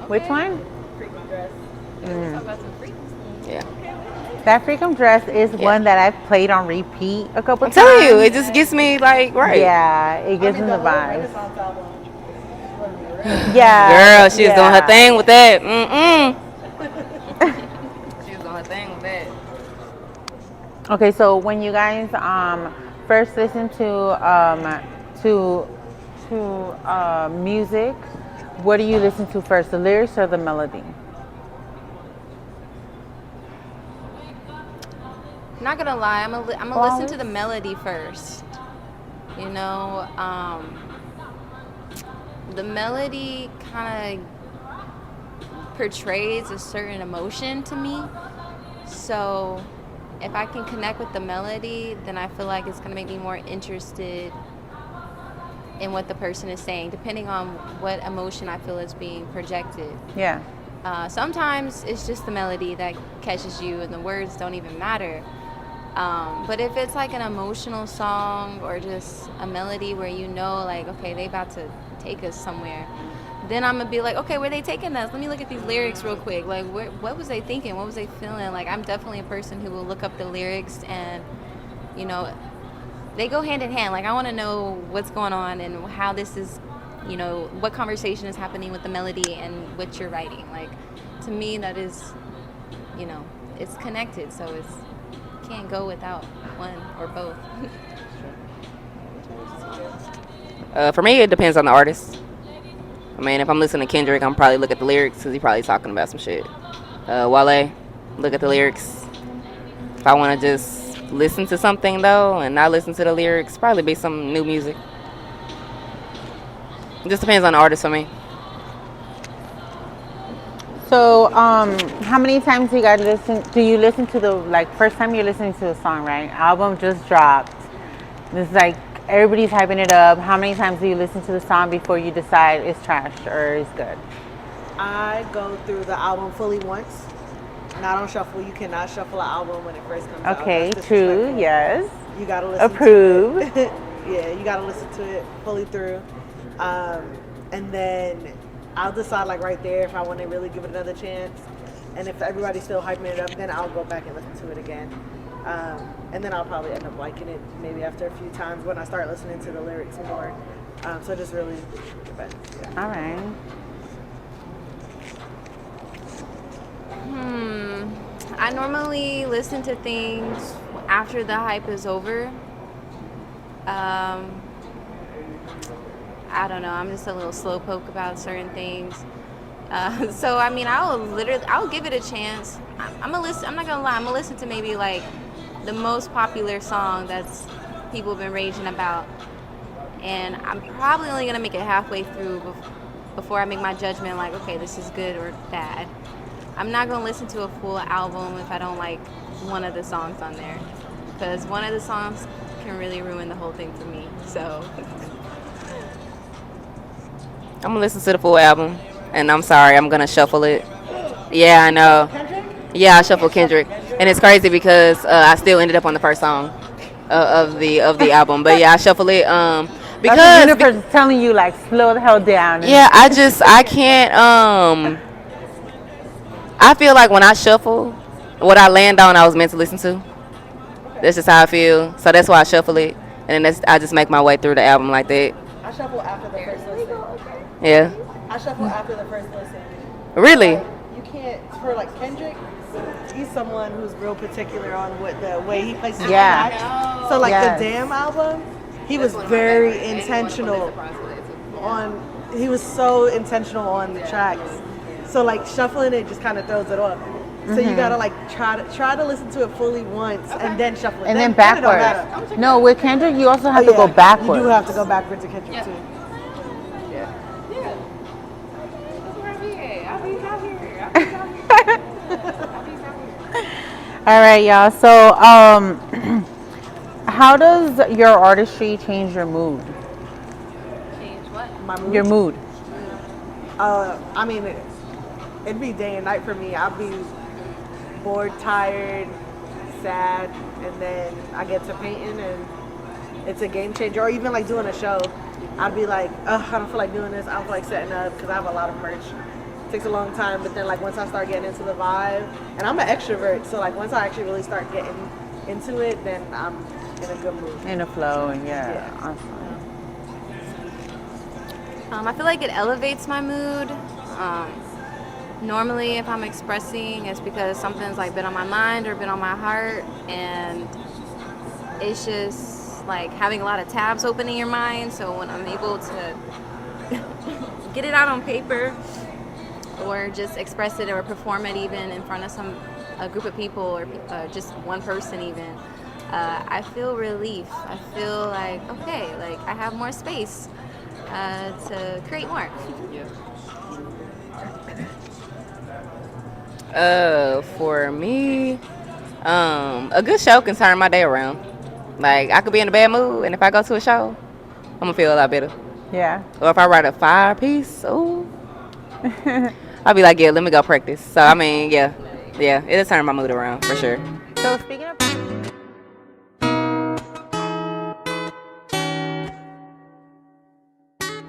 Which one? Freaking dress. Yeah, That Freakum Dress is one that I've played on repeat a couple I'm times. telling you, it just gets me like right. Yeah, it gives me the whole vibes. Renaissance album. Yeah. Girl, she was doing her thing with that. She was doing her thing with that. Okay, so when you guys first listen to music, what do you listen to first, the lyrics or the melody? Not gonna lie, I'm gonna listen to the melody first. The melody kind of portrays a certain emotion to me. So if I can connect with the melody, then I feel like it's gonna make me more interested in what the person is saying, depending on what emotion I feel is being projected. Yeah. Sometimes it's just the melody that catches you and the words don't even matter. But if it's like an emotional song or just a melody where like, okay, they about to take us somewhere, then I'm gonna be like, okay, where they taking us? Let me look at these lyrics real quick. Like, what was they thinking? What was they feeling? Like, I'm definitely a person who will look up the lyrics and, they go hand in hand. Like, I want to know what's going on and how this is, what conversation is happening with the melody and what you're writing. Like, to me, that is, it's connected. So can't go without one or both. For me, it depends on the artist. I mean, if I'm listening to Kendrick, I'm probably look at the lyrics because he's probably talking about some shit. Wale, look at the lyrics. If I want to just listen to something though and not listen to the lyrics, probably be some new music. It just depends on the artist for me. So, how many times do you guys listen? Do you listen to the first time you're listening to a song, right? Album just dropped. It's like everybody's hyping it up. How many times do you listen to the song before you decide it's trash or it's good? I go through the album fully once. Not on shuffle. You cannot shuffle an album when it first comes out. Okay, That's true. disrespectful. Yes. You gotta listen. Approve. To it. Yeah, you gotta listen to it fully through, and then I'll decide like right there if I want to really give it another chance. And if everybody's still hyping it up, then I'll go back and listen to it again. And then I'll probably end up liking it maybe after a few times when I start listening to the lyrics more. So it just really depends. Yeah. All right. I normally listen to things after the hype is over. I don't know. I'm just a little slowpoke about certain things. So I mean, I'll give it a chance. I'm gonna listen. I'm not gonna lie. I'm gonna listen to maybe like the most popular song that's people have been raging about, and I'm probably only gonna make it halfway through before I make my judgment. Like, okay, this is good or bad. I'm not gonna listen to a full album if I don't like one of the songs on there, because one of the songs can really ruin the whole thing for me. So. I'm gonna listen to the full album, and I'm sorry, I'm gonna shuffle it. Yeah, I know. Yeah, I shuffle Kendrick, and it's crazy because I still ended up on the first song of the album. But yeah, I shuffle it because That's the universe is telling you like slow the hell down. yeah, I can't I feel like when I shuffle, what I land on, I was meant to listen to. That's just how I feel. So that's why I shuffle it, and then I just make my way through the album like that. I shuffle after the first listen. Yeah. I shuffle after the first listen. Really? Like, you can't, for like Kendrick, he's someone who's real particular on what the way he places his tracks. So like Yes. the Damn album, he was very intentional he was so intentional on the tracks. So like shuffling it just kind of throws it off. So you gotta like try to listen to it fully once and then shuffle it. And then it don't backwards. matter. No, with Kendrick, you also have Oh, to go yeah, backwards. You do have to go backwards to Kendrick too. All right, y'all. So, how does your artistry change your mood? Change what? My mood. Your mood. I mean, it'd be day and night for me. I'd be bored, tired, sad, and then I get to painting and it's a game changer. Or even like doing a show, I'd be like, ugh, I don't feel like doing this. I don't feel like setting up because I have a lot of merch. It takes a long time, but then like once I start getting into the vibe, and I'm an extrovert, so like once I actually really start getting into it, then I'm in a good mood. In a flow, and Yeah. Awesome. I feel like it elevates my mood. Normally, if I'm expressing, it's because something's like been on my mind or been on my heart, and it's just like having a lot of tabs open in your mind. So when I'm able to get it out on paper, or just express it or perform it even in front of a group of people or just one person even, I feel relief. I feel like, okay, like I have more space to create more. For me, a good show can turn my day around. Like I could be in a bad mood, and if I go to a show, I'm gonna feel a lot better. Yeah. Or if I write a 5-piece, ooh, I'll be like, yeah, let me go practice. So I mean, yeah, it'll turn my mood around for sure. So speaking of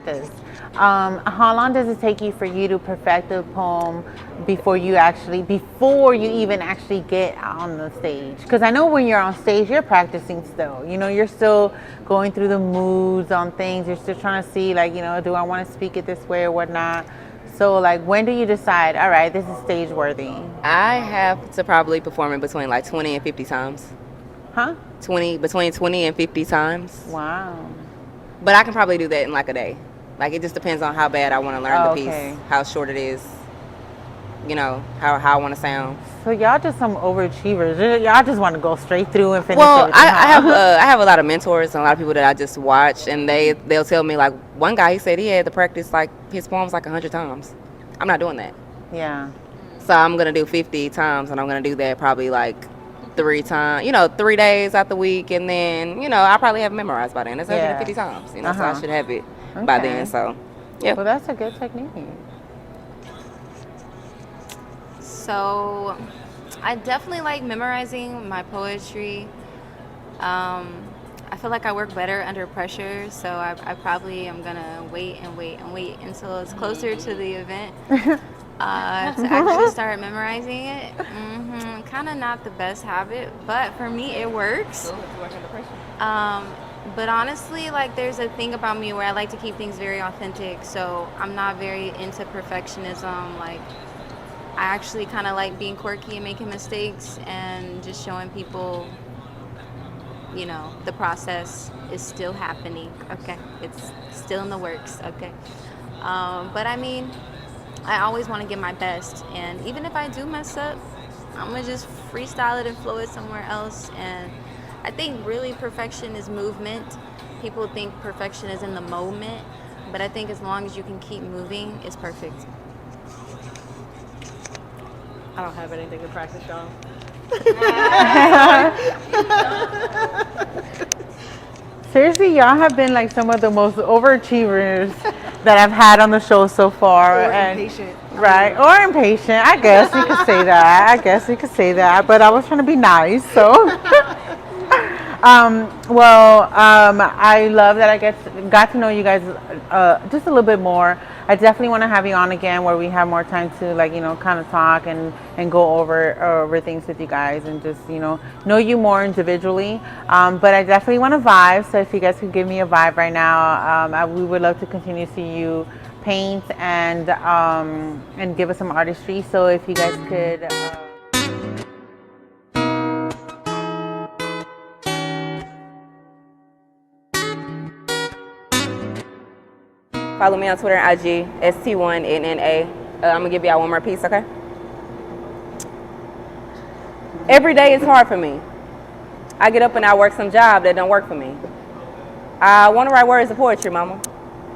this, how long does it take you for you to perfect a poem before you even actually get on the stage? Because I know when you're on stage, you're practicing still. You know, you're still going through the moods on things. You're still trying to see, like, you know, do I want to speak it this way or whatnot? So, like, when do you decide, all right, this is stage worthy? I have to probably perform it between like 20 and 50 times. Huh? Between 20 and 50 times. Wow. But I can probably do that in like a day. Like it just depends on how bad I want to learn the piece, how short it is, you know, how I want to sound. So y'all just some overachievers. Y'all just want to go straight through and finish Well, everything. I have a lot of mentors and a lot of people that I just watch, and they'll tell me, like, one guy, he said he had to practice like his poems like 100 times. I'm not doing that. Yeah. So I'm gonna do 50 times, and I'm gonna do that probably like 3 times, you know, 3 days out the week, and then, you know, I probably have it memorized by then. That's 150 times, you know, so I should have it by then. So yeah. Well, that's a good technique. So I definitely like memorizing my poetry. I feel like I work better under pressure, so I probably am gonna wait until it's closer to the event to actually start memorizing it. Kind of not the best habit, but for me it works. But honestly, like, there's a thing about me where I like to keep things very authentic, so I'm not very into perfectionism. Like, I actually kind of like being quirky and making mistakes and just showing people, you know, the process is still happening, okay? It's still in the works, okay? But I mean, I always want to give my best, and even if I do mess up, I'm gonna just freestyle it and flow it somewhere else. And I think really perfection is movement. People think perfection is in the moment, but I think as long as you can keep moving, it's perfect. I don't have anything to practice, y'all. Seriously, y'all have been like some of the most overachievers that I've had on the show so far. Or and impatient. Right, or impatient. I guess you could say that. But I was trying to be nice, so. I love that got to know you guys just a little bit more. I definitely want to have you on again where we have more time to kind of talk and go over things with you guys and just know you more individually. But I definitely want to vibe. So if you guys could give me a vibe right now, we would love to continue to see you paint and give us some artistry. So if you guys could. Follow me on Twitter and IG, ST1NNA. I'm gonna give y'all one more piece, okay? Every day is hard for me. I get up and I work some job that don't work for me. I want to write words of poetry, mama.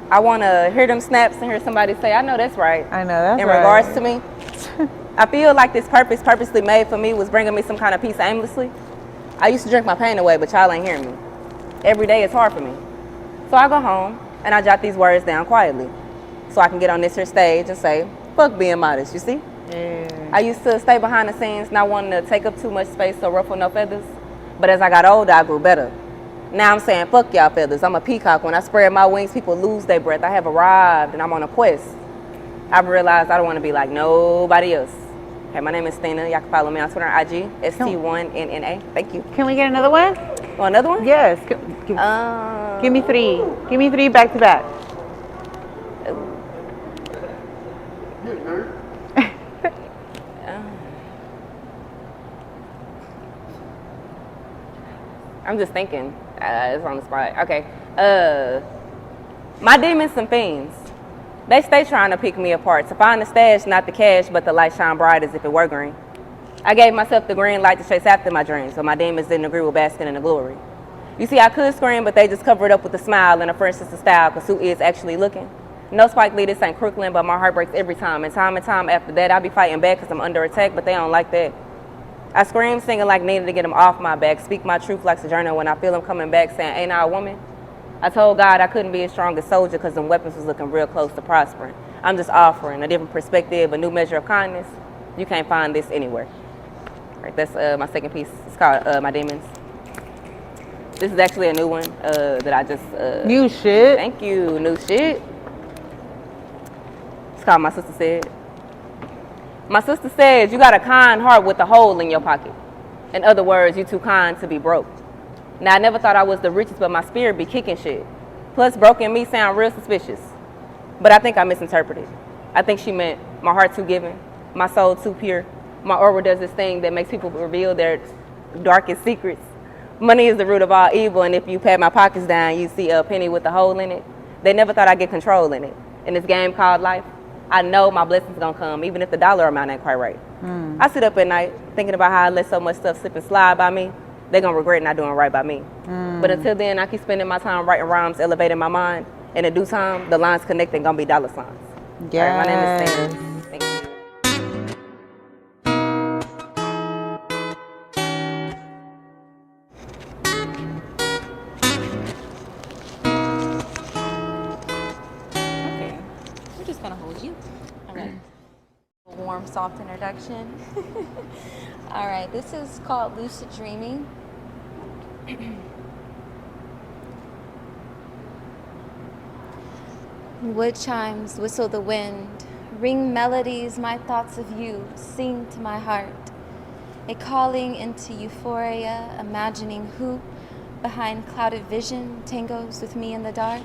I want to hear them snaps and hear somebody say, I know that's right. I know that's in right. regards to me. I feel like this purpose purposely made for me was bringing me some kind of peace aimlessly. I used to drink my pain away, but y'all ain't hearing me. Every day is hard for me. So I go home and I jot these words down quietly so I can get on this here stage and say, fuck being modest, you see? Yeah. I used to stay behind the scenes, not wanting to take up too much space, so ruffle no feathers. But as I got older, I grew better. Now I'm saying, fuck y'all feathers. I'm a peacock. When I spread my wings, people lose their breath. I have arrived and I'm on a quest. I've realized I don't want to be like nobody else. Okay, my name is Stina. Y'all can follow me on Twitter and IG, ST1NNA. Thank you. Can we get another one? Want another one? Yes. Give me three. Give me three back to back. I'm just thinking. It's on the spot. Okay. My demons and fiends. They stay trying to pick me apart. To find the stash, not the cash, but the light shine bright as if it were green. I gave myself the green light to chase after my dreams, so my demons didn't agree with basking in the glory. You see, I could scream, but they just covered up with a smile and a French sister style, because who is actually looking? No, Spike Lee, this ain't Crooklyn, but my heart breaks every time. And time after that, I be fighting back because I'm under attack, but they don't like that. I scream, singing like Nina to get them off my back, speak my truth like Sojourner when I feel them coming back, saying, ain't I a woman? I told God I couldn't be as strong as soldier because them weapons was looking real close to prospering. I'm just offering a different perspective, a new measure of kindness. You can't find this anywhere. All right, that's my second piece. It's called My Demons. This is actually a new one that I just... New shit. Thank you, new shit. It's called My Sister Said. My sister said, you got a kind heart with a hole in your pocket. In other words, you too kind to be broke. Now, I never thought I was the richest, but my spirit be kicking shit. Plus, broken me sound real suspicious. But I think I misinterpreted. I think she meant my heart too giving, my soul too pure. My aura does this thing that makes people reveal their darkest secrets. Money is the root of all evil, and if you pat my pockets down, you see a penny with a hole in it. They never thought I'd get control in it. In this game called life, I know my blessings gonna come, even if the dollar amount ain't quite right. I sit up at night thinking about how I let so much stuff slip and slide by me. They're gonna regret not doing right by me. But until then, I keep spending my time writing rhymes, elevating my mind. And in due time, the lines connecting gonna be dollar signs. Yes. All right, my name is Stina. Thank you. Okay, we're just gonna hold you. All right. A warm, soft introduction. All right, this is called Lucid Dreaming. Wood chimes whistle the wind, ring melodies, my thoughts of you sing to my heart. A calling into euphoria, imagining who behind clouded vision tangos with me in the dark.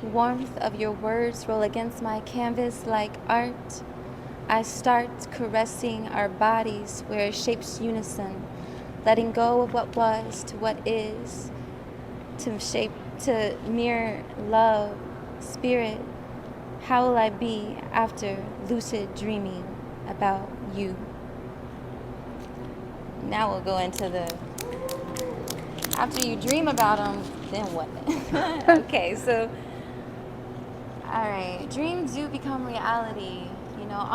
Warmth of your words roll against my canvas like art. I start caressing our bodies where shapes unison, letting go of what was to what is, to mirror love, spirit. How will I be after lucid dreaming about you? Now we'll go into the, after you dream about them, then what? Okay, so, all right, dreams do become reality. You know,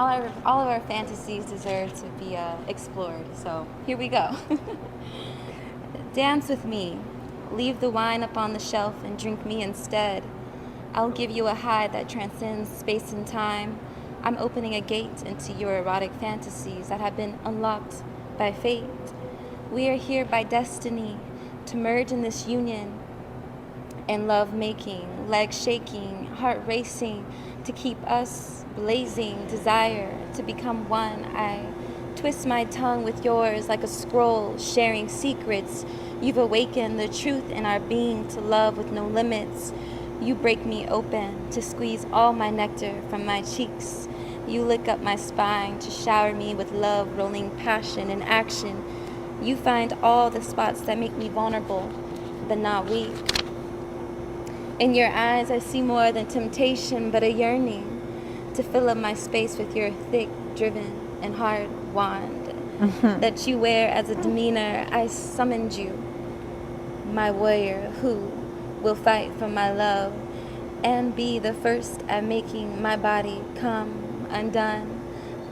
all of our fantasies deserve to be explored. So here we go. Dance with me. Leave the wine up on the shelf and drink me instead. I'll give you a high that transcends space and time. I'm opening a gate into your erotic fantasies that have been unlocked by fate. We are here by destiny, to merge in this union and love making, legs shaking, heart racing, to keep us blazing, desire to become one. I twist my tongue with yours like a scroll, sharing secrets. You've awakened the truth in our being to love with no limits. You break me open to squeeze all my nectar from my cheeks. You lick up my spine to shower me with love, rolling passion and action. You find all the spots that make me vulnerable, but not weak. In your eyes, I see more than temptation, but a yearning to fill up my space with your thick, driven, and hard wand that you wear as a demeanor. I summoned you, my warrior, who will fight for my love and be the first at making my body come undone.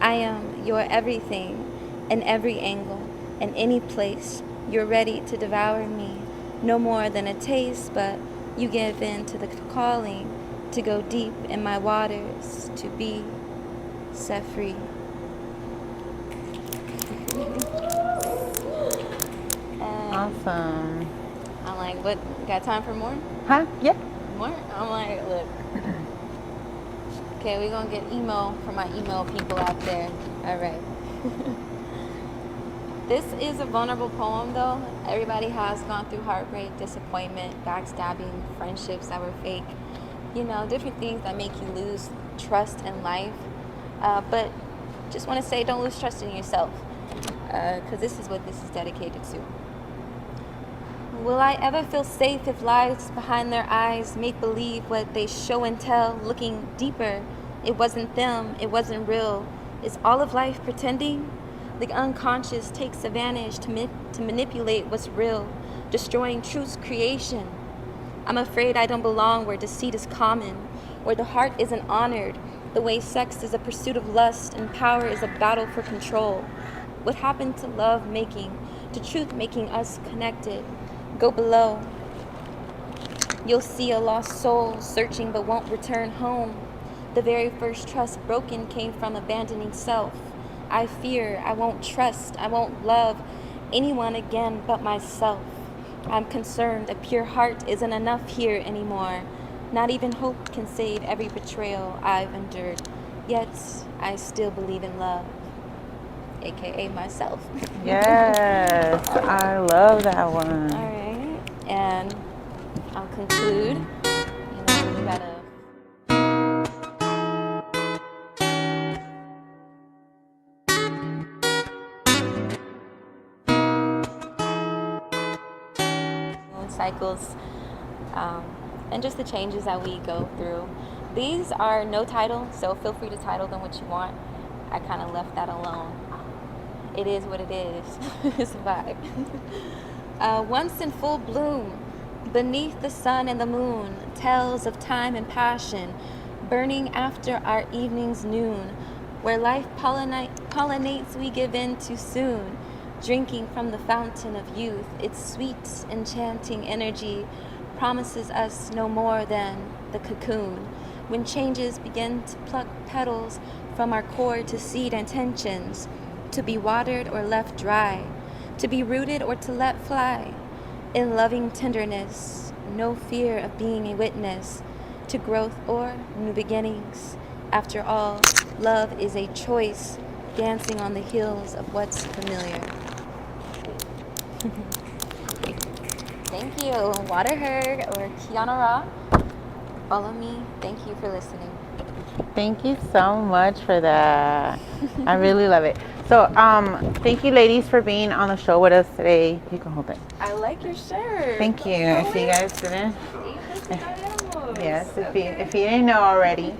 I am your everything in every angle, in any place. You're ready to devour me, no more than a taste, but you give in to the calling to go deep in my waters, to be set free. Awesome. I'm like, what, got time for more? Huh? Yeah. More? I'm like, look. Okay, we're gonna get email from my email people out there. All right. This is a vulnerable poem though. Everybody has gone through heartbreak, disappointment, backstabbing, friendships that were fake. You know, different things that make you lose trust in life. But just want to say, don't lose trust in yourself. Because this is what this is dedicated to. Will I ever feel safe if lies behind their eyes make believe what they show and tell? Looking deeper, it wasn't them, it wasn't real. Is all of life pretending? The unconscious takes advantage to manipulate what's real, destroying truth's creation. I'm afraid I don't belong where deceit is common, where the heart isn't honored, the way sex is a pursuit of lust and power is a battle for control. What happened to love making, to truth making us connected? Go below. You'll see a lost soul searching but won't return home. The very first trust broken came from abandoning self. I fear I won't trust, I won't love anyone again but myself. I'm concerned a pure heart isn't enough here anymore. Not even hope can save every betrayal I've endured. Yet I still believe in love, aka myself. Yes, I love that one. All right, and I'll conclude. You know, we gotta. Cycles, and just the changes that we go through. These are no title, so feel free to title them what you want. I kind of left that alone. It is what it is. It's a vibe. Once in full bloom, beneath the sun and the moon, tales of time and passion, burning after our evening's noon, where life pollinates we give in too soon. Drinking from the fountain of youth, its sweet, enchanting energy promises us no more than the cocoon. When changes begin to pluck petals from our core to seed intentions, to be watered or left dry, to be rooted or to let fly. In loving tenderness, no fear of being a witness to growth or new beginnings. After all, love is a choice, dancing on the heels of what's familiar. Thank you. Water Her or Kiana Ra. Follow me. Thank you for listening. Thank you so much for that. I really love it. So, thank you, ladies, for being on the show with us today. You can hold it. I like your shirt. Thank you. If you guys didn't, yes, if you didn't know already,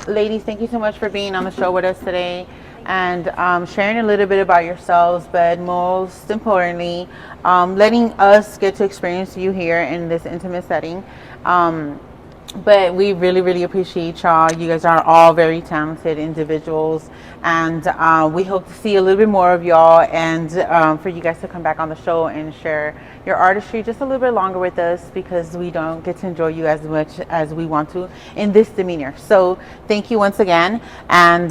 ladies, thank you so much for being on the show with us today and sharing a little bit about yourselves, but most importantly, letting us get to experience you here in this intimate setting. But we really, really appreciate y'all. You guys are all very talented individuals, and we hope to see a little bit more of y'all, and for you guys to come back on the show and share your artistry just a little bit longer with us, because we don't get to enjoy you as much as we want to in this demeanor. So thank you once again, and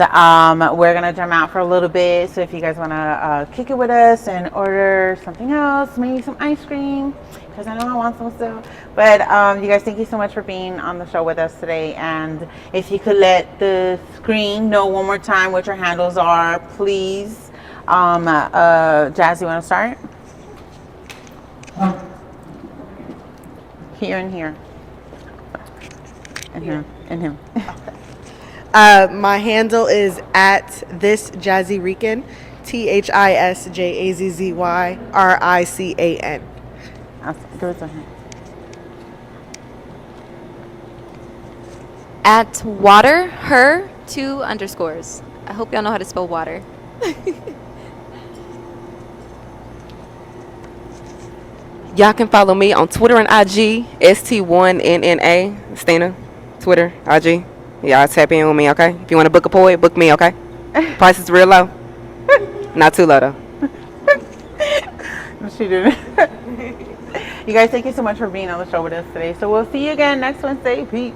we're gonna jam out for a little bit. So if you guys wanna kick it with us and order something else, maybe some ice cream, because I know I want some still. But you guys, thank you so much for being on the show with us today. And if you could let the screen know one more time what your handles are, please. Jazz, you want to start? Here and here. And him. And him. My handle is at this JazzyRican, ThisJazzyRican. Give it to him. At water her 2 underscores. I hope y'all know how to spell water. Y'all can follow me on Twitter and IG, ST1NNA, Stina, Twitter, IG. Y'all tap in with me, okay? If you want to book a poet, book me, okay? Price is real low. Not too low, though. She didn't. You guys, thank you so much for being on the show with us today. So we'll see you again next Wednesday. Peace.